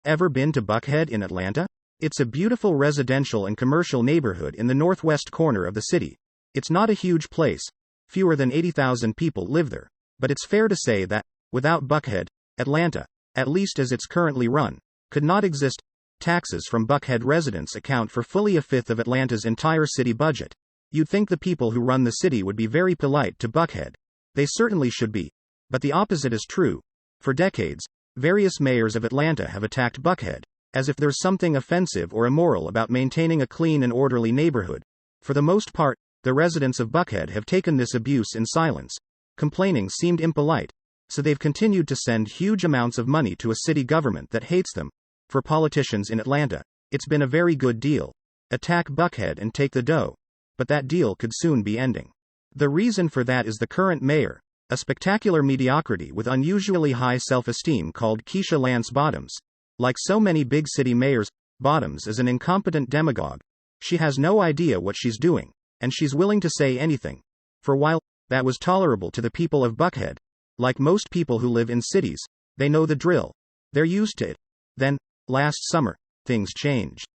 Ever been to Buckhead in Atlanta? It's a beautiful residential and commercial neighborhood in the northwest corner of the city. It's not a huge place. Fewer than 80,000 people live there. But it's fair to say that, without Buckhead, Atlanta, at least as it's currently run, could not exist. Taxes from Buckhead residents account for fully a fifth of Atlanta's entire city budget. You'd think the people who run the city would be very polite to Buckhead. They certainly should be. But the opposite is true. For decades, various mayors of Atlanta have attacked Buckhead, as if there's something offensive or immoral about maintaining a clean and orderly neighborhood. For the most part, the residents of Buckhead have taken this abuse in silence. Complaining seemed impolite, so they've continued to send huge amounts of money to a city government that hates them. For politicians in Atlanta, it's been a very good deal. Attack Buckhead and take the dough. But that deal could soon be ending. The reason for that is the current mayor, a spectacular mediocrity with unusually high self-esteem called Keisha Lance Bottoms. Like so many big city mayors, Bottoms is an incompetent demagogue. She has no idea what she's doing, and she's willing to say anything. For a while, that was tolerable to the people of Buckhead. Like most people who live in cities, they know the drill. They're used to it. Then, last summer, things changed.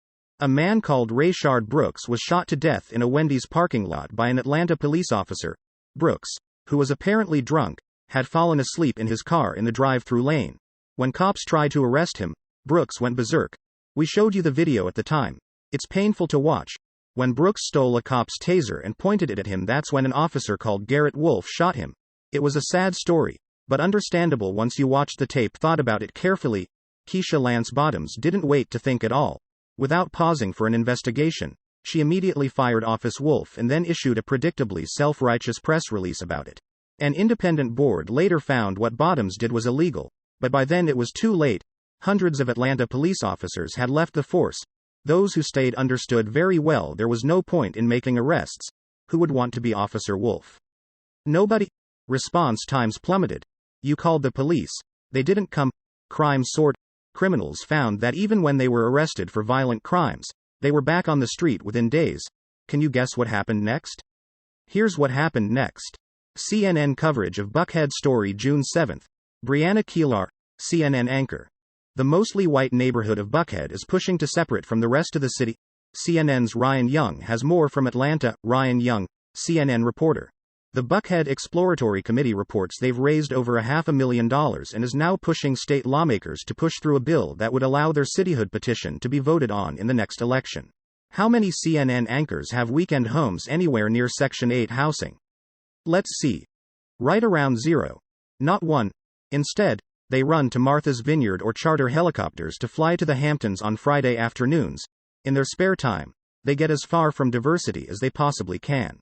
A man called Rayshard Brooks was shot to death in a Wendy's parking lot by an Atlanta police officer. Brooks, who was apparently drunk, had fallen asleep in his car in the drive-through lane. When cops tried to arrest him, Brooks went berserk. We showed you the video at the time. It's painful to watch. When Brooks stole a cop's taser and pointed it at him, that's when an officer called Garrett Wolf shot him. It was a sad story, but understandable once you watched the tape. Thought about it carefully. Keisha Lance Bottoms didn't wait to think at all. Without pausing for an investigation, she immediately fired Office Wolf and then issued a predictably self-righteous press release about it. An independent board later found what Bottoms did was illegal, but by then it was too late. Hundreds of Atlanta police officers had left the force. Those who stayed understood very well there was no point in making arrests. Who would want to be Officer Wolf? Nobody. Response times plummeted. You called the police. They didn't come. Crime soared. Criminals found that even when they were arrested for violent crimes, they were back on the street within days. Can you guess what happened next? Here's what happened next. CNN coverage of Buckhead story June 7. Brianna Keilar, CNN anchor. The mostly white neighborhood of Buckhead is pushing to separate from the rest of the city. CNN's Ryan Young has more from Atlanta. Ryan Young, CNN reporter. The Buckhead Exploratory Committee reports they've raised over $500,000 and is now pushing state lawmakers to push through a bill that would allow their cityhood petition to be voted on in the next election. How many CNN anchors have weekend homes anywhere near Section 8 housing? Let's see. Right around 0. Not one. Instead, they run to Martha's Vineyard or charter helicopters to fly to the Hamptons on Friday afternoons. In their spare time, they get as far from diversity as they possibly can.